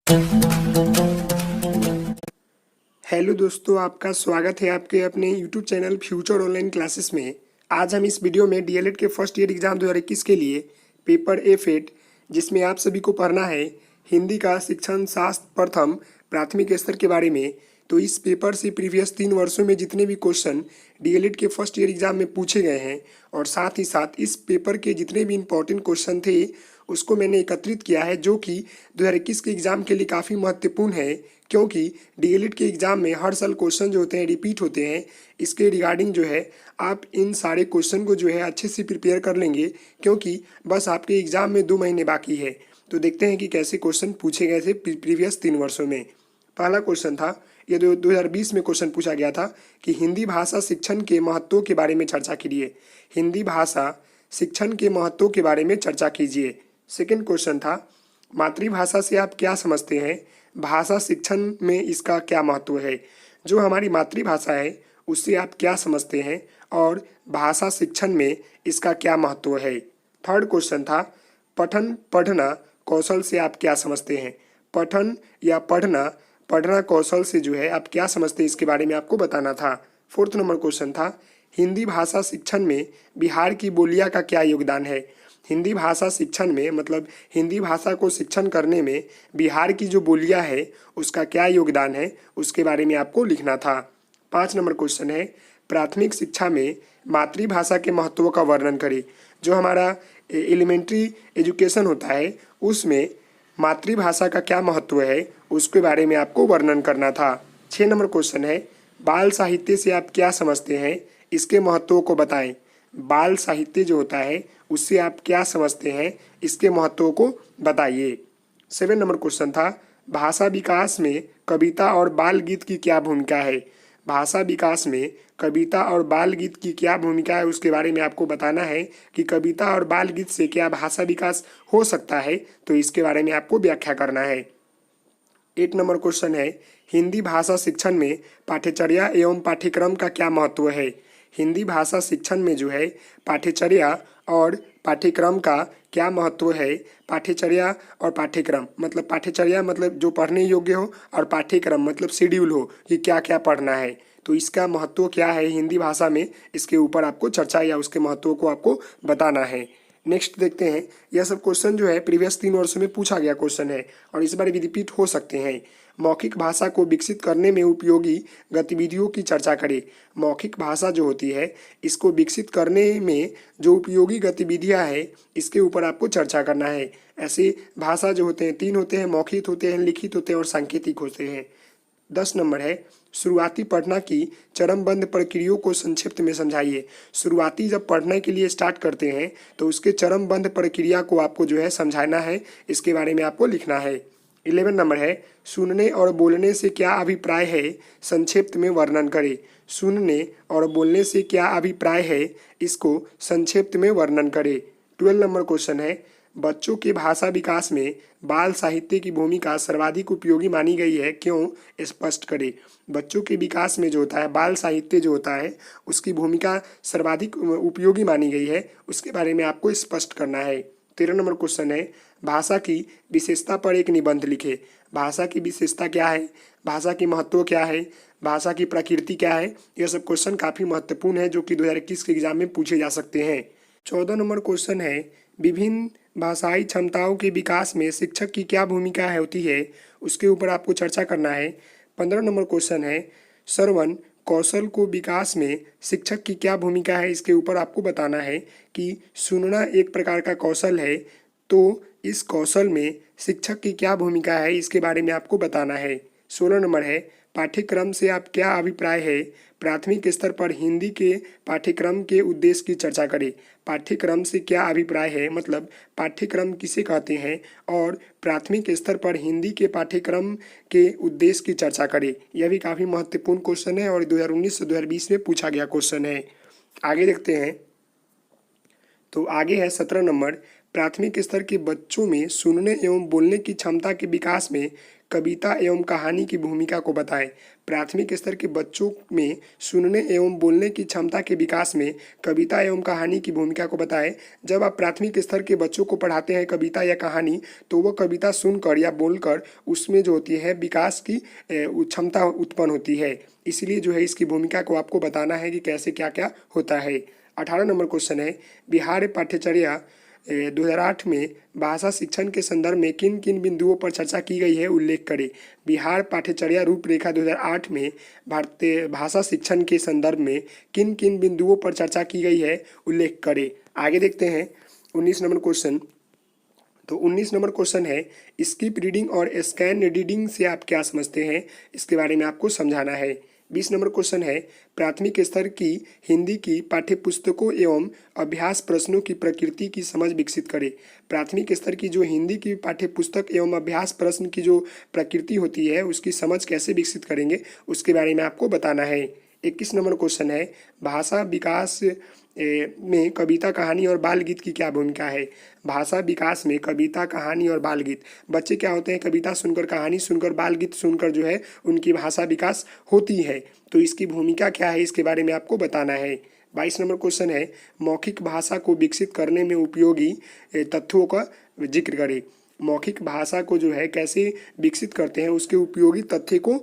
Hello दोस्तों, आपका स्वागत है आपके अपने YouTube channel future online classes में। आज हम इस वीडियो में डीएलएड के फर्स्ट ईयर एग्जाम 2021 के लिए पेपर ए फेट, जिसमें आप सभी को पढ़ना है हिंदी का शिक्षण शास्त्र प्रथम प्राथमिक स्तर के बारे में। तो इस पेपर से प्रीवियस 3 वर्षों में जितने भी क्वेश्चन डीएलएड के फर्स्ट ईयर एग्जाम में पूछे गए हैं और साथ ही साथ इस पेपर के जितने भी इम्पोर्टेंट क्वेश्चन थे उसको मैंने एकत्रित किया है, जो कि 2021 के एग्ज़ाम के लिए काफ़ी महत्वपूर्ण है, क्योंकि डीएलएड के एग्ज़ाम में हर साल क्वेश्चन जो होते हैं रिपीट होते हैं। इसके रिगार्डिंग जो है आप इन सारे क्वेश्चन को जो है अच्छे से प्रिपेयर कर लेंगे, क्योंकि बस आपके एग्ज़ाम में 2 महीने बाकी है। तो देखते हैं कि कैसे क्वेश्चन पूछे गए थे प्रीवियस 3 वर्षों में। पहला क्वेश्चन था, ये 2020 में क्वेश्चन पूछा गया था कि हिंदी भाषा शिक्षण के महत्व के बारे में चर्चा कीजिए। हिंदी भाषा शिक्षण के महत्व के बारे में चर्चा कीजिए। सेकेंड क्वेश्चन था, मातृभाषा से आप क्या समझते हैं, भाषा शिक्षण में इसका क्या महत्व है। जो हमारी मातृभाषा है उससे आप क्या समझते हैं और भाषा शिक्षण में इसका क्या महत्व है। थर्ड क्वेश्चन था, पठन पढ़ना कौशल से आप क्या समझते हैं। पठन या पढ़ना कौशल से जो है आप क्या समझते हैं, इसके बारे में आपको बताना था। फोर्थ नंबर क्वेश्चन था, हिंदी भाषा शिक्षण में बिहार की बोलियां का क्या योगदान है। हिंदी भाषा शिक्षण में मतलब हिंदी भाषा को शिक्षण करने में बिहार की जो बोलियां है उसका क्या योगदान है, उसके बारे में आपको लिखना था। 5 नंबर क्वेश्चन है, प्राथमिक शिक्षा में मातृभाषा के महत्व का वर्णन करें। जो हमारा एलिमेंट्री एजुकेशन होता है उसमें मातृभाषा का क्या महत्व है उसके बारे में आपको वर्णन करना था। 6 नंबर क्वेश्चन है, बाल साहित्य से आप क्या समझते हैं, इसके महत्व को बताएं। बाल साहित्य जो होता है उससे आप क्या समझते हैं, इसके महत्व को बताइए। 7 नंबर क्वेश्चन था, भाषा विकास में कविता और बाल गीत की क्या भूमिका है। भाषा विकास में कविता और बाल गीत की क्या भूमिका है उसके बारे में आपको बताना है कि कविता और बाल गीत से क्या भाषा विकास हो सकता है, तो इसके बारे में आपको व्याख्या करना है। 8 नंबर क्वेश्चन है, हिंदी भाषा शिक्षण में पाठ्यचर्या एवं पाठ्यक्रम का क्या महत्व है। हिंदी भाषा शिक्षण में जो है पाठ्यचर्या और पाठ्यक्रम का क्या महत्व है। पाठ्यचर्या और पाठ्यचर्या मतलब जो पढ़ने योग्य हो और पाठ्यक्रम मतलब शेड्यूल हो कि क्या क्या पढ़ना है, तो इसका महत्व क्या है हिंदी भाषा में, इसके ऊपर आपको चर्चा या उसके महत्व को आपको बताना है। नेक्स्ट देखते हैं, यह सब क्वेश्चन जो है प्रीवियस 3 वर्षों में पूछा गया क्वेश्चन है और इस बार भी रिपीट हो सकते हैं। मौखिक भाषा को विकसित करने में उपयोगी गतिविधियों की चर्चा करें। मौखिक भाषा जो होती है इसको विकसित करने में जो उपयोगी गतिविधियां हैं इसके ऊपर आपको चर्चा करना है। ऐसे भाषा जो होते हैं 3 होते हैं, मौखिक होते हैं, लिखित होते हैं और सांकेतिक होते हैं। 10 नंबर है, शुरुआती पढ़ना की चरणबद्ध प्रक्रियाओं को संक्षिप्त में समझाइए। शुरुआती जब पढ़ने के लिए स्टार्ट करते हैं तो उसके चरणबद्ध प्रक्रिया को आपको जो है समझाना है, इसके बारे में आपको लिखना है। 11 नंबर है, सुनने और बोलने से क्या अभिप्राय है, संक्षिप्त में वर्णन करें। सुनने और बोलने से क्या अभिप्राय है, इसको संक्षिप्त में वर्णन करें। 12 नंबर क्वेश्चन है, बच्चों के भाषा विकास में बाल साहित्य की भूमिका सर्वाधिक उपयोगी मानी गई है, क्यों, स्पष्ट करें। बच्चों के विकास में जो होता है बाल साहित्य जो होता है उसकी भूमिका सर्वाधिक उपयोगी मानी गई है, उसके बारे में आपको स्पष्ट करना है। 13 नंबर क्वेश्चन है, भाषा की विशेषता पर एक निबंध लिखे। भाषा की विशेषता क्या है, भाषा की महत्व क्या है, भाषा की प्रकृति क्या है, यह सब क्वेश्चन काफ़ी महत्वपूर्ण है जो कि 2021 के एग्जाम में पूछे जा सकते हैं। 14 नंबर क्वेश्चन है, विभिन्न भाषाई क्षमताओं के विकास में शिक्षक की क्या भूमिका है होती है, उसके ऊपर आपको चर्चा करना है। 15 नंबर क्वेश्चन है, श्रवण कौशल को विकास में शिक्षक की क्या भूमिका है, इसके ऊपर आपको बताना है कि सुनना एक प्रकार का कौशल है, तो इस कौशल में शिक्षक की क्या भूमिका है, इसके बारे में आपको बताना है। 16 नंबर है, पाठ्यक्रम से आप क्या अभिप्राय है, प्राथमिक स्तर पर हिंदी के पाठ्यक्रम के उद्देश्य की चर्चा करें। पाठ्यक्रम से क्या अभिप्राय है मतलब पाठ्यक्रम किसे कहते हैं और प्राथमिक स्तर पर हिंदी के पाठ्यक्रम के उद्देश्य की चर्चा करें। यह भी काफ़ी महत्वपूर्ण क्वेश्चन है और 2019 से 2020 में पूछा गया क्वेश्चन है। आगे देखते हैं, तो आगे है 17 नंबर, प्राथमिक स्तर के बच्चों में सुनने एवं बोलने की क्षमता के विकास में कविता एवं कहानी की भूमिका को बताएं। प्राथमिक स्तर के बच्चों में सुनने एवं बोलने की क्षमता के विकास में कविता एवं कहानी की भूमिका को बताएं। जब आप प्राथमिक स्तर के बच्चों को पढ़ाते हैं कविता या कहानी, तो वो कविता सुनकर या बोलकर उसमें जो होती है विकास की क्षमता उत्पन्न होती है। इसलिए जो है इसकी भूमिका को आपको बताना है कि कैसे क्या क्या होता है। 18 नंबर क्वेश्चन है, बिहार पाठ्यचर्या 2008 में भाषा शिक्षण के संदर्भ में किन किन बिंदुओं पर चर्चा की गई है, उल्लेख करें। बिहार पाठ्यचर्या रूपरेखा 2008 में भारतीय भाषा शिक्षण के संदर्भ में किन किन बिंदुओं पर चर्चा की गई है, उल्लेख करें। आगे देखते हैं 19 नंबर क्वेश्चन। तो 19 नंबर क्वेश्चन है, स्किप रीडिंग और स्कैन रीडिंग से आप क्या समझते हैं, इसके बारे में आपको समझाना है। 20 नंबर क्वेश्चन है, प्राथमिक स्तर की हिंदी की पाठ्यपुस्तकों एवं अभ्यास प्रश्नों की प्रकृति की समझ विकसित करें। प्राथमिक स्तर की जो हिंदी की पाठ्यपुस्तक एवं अभ्यास प्रश्न की जो प्रकृति होती है उसकी समझ कैसे विकसित करेंगे, उसके बारे में आपको बताना है। 21 नंबर क्वेश्चन है, भाषा विकास में कविता कहानी और बाल गीत की क्या भूमिका है। भाषा विकास में कविता कहानी और बाल गीत, बच्चे क्या होते हैं, कविता सुनकर कहानी सुनकर बाल गीत सुनकर जो है उनकी भाषा विकास होती है, तो इसकी भूमिका क्या है इसके बारे में आपको बताना है। 22 नंबर क्वेश्चन है, मौखिक भाषा को विकसित करने में उपयोगी तथ्यों का जिक्र करें। मौखिक भाषा को जो है कैसे विकसित करते हैं उसके उपयोगी तथ्य को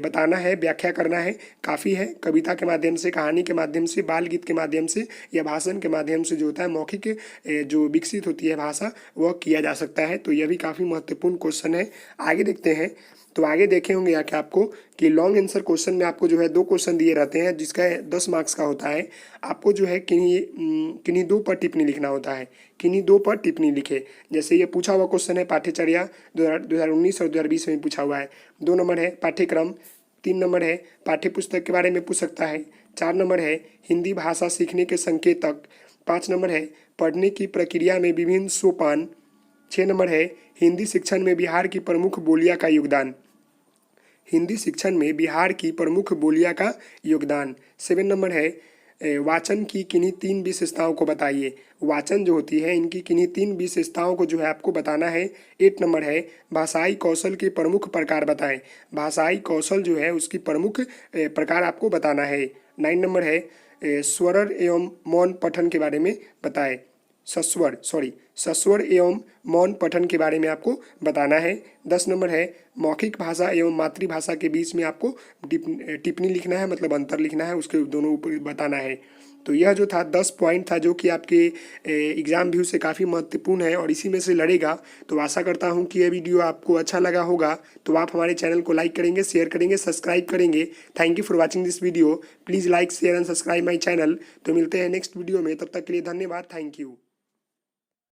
बताना है, व्याख्या करना है। काफ़ी है, कविता के माध्यम से, कहानी के माध्यम से, बाल गीत के माध्यम से या भाषण के माध्यम से जो होता है मौखिक जो विकसित होती है भाषा वह किया जा सकता है। तो यह भी काफ़ी महत्वपूर्ण क्वेश्चन है। आगे देखते हैं। तो आगे देखे होंगे यहाँ के आपको कि लॉन्ग आंसर क्वेश्चन में आपको जो है 2 क्वेश्चन दिए रहते हैं जिसका 10 मार्क्स का होता है। आपको जो है किन्हीं 2 पर टिप्पणी लिखना होता है, किन्हीं 2 पर टिप्पणी लिखे। जैसे ये पूछा हुआ क्वेश्चन है पाठ्यचर्या 2019 और 2020 में पूछा हुआ है। 2 नंबर है पाठ्यक्रम, 3 नंबर है पाठ्यपुस्तक के बारे में पूछ सकता है, 4 नंबर है हिंदी भाषा सीखने के संकेतक, 5 नंबर है पढ़ने की प्रक्रिया में विभिन्न सोपान, 6 नंबर है हिंदी शिक्षण में बिहार की प्रमुख बोलियां का योगदान। हिंदी शिक्षण में बिहार की प्रमुख बोलियां का योगदान। 7 नंबर है वाचन की किन्हीं 3 विशेषताओं को बताइए। वाचन जो होती है इनकी किन्हीं 3 विशेषताओं को जो है आपको बताना है। 8 नंबर है भाषाई कौशल के प्रमुख प्रकार बताएं। भाषाई कौशल जो है उसकी प्रमुख प्रकार आपको बताना है। 9 नंबर है स्वर एवं मौन पठन के बारे में बताएं। सस्वर एवं मौन पठन के बारे में आपको बताना है। 10 नंबर है मौखिक भाषा एवं मातृभाषा के बीच में आपको टिप्पणी लिखना है, मतलब अंतर लिखना है, उसके दोनों ऊपर बताना है। तो यह जो था 10 पॉइंट था जो कि आपके एग्जाम व्यू से काफ़ी महत्वपूर्ण है और इसी में से लड़ेगा। तो आशा करता हूं कि यह वीडियो आपको अच्छा लगा होगा। तो आप हमारे चैनल को लाइक करेंगे, शेयर करेंगे, सब्सक्राइब करेंगे। Thank you for watching this video. Please like share and subscribe my channel. तो मिलते हैं नेक्स्ट वीडियो में, तब तक के लिए धन्यवाद। Thank you.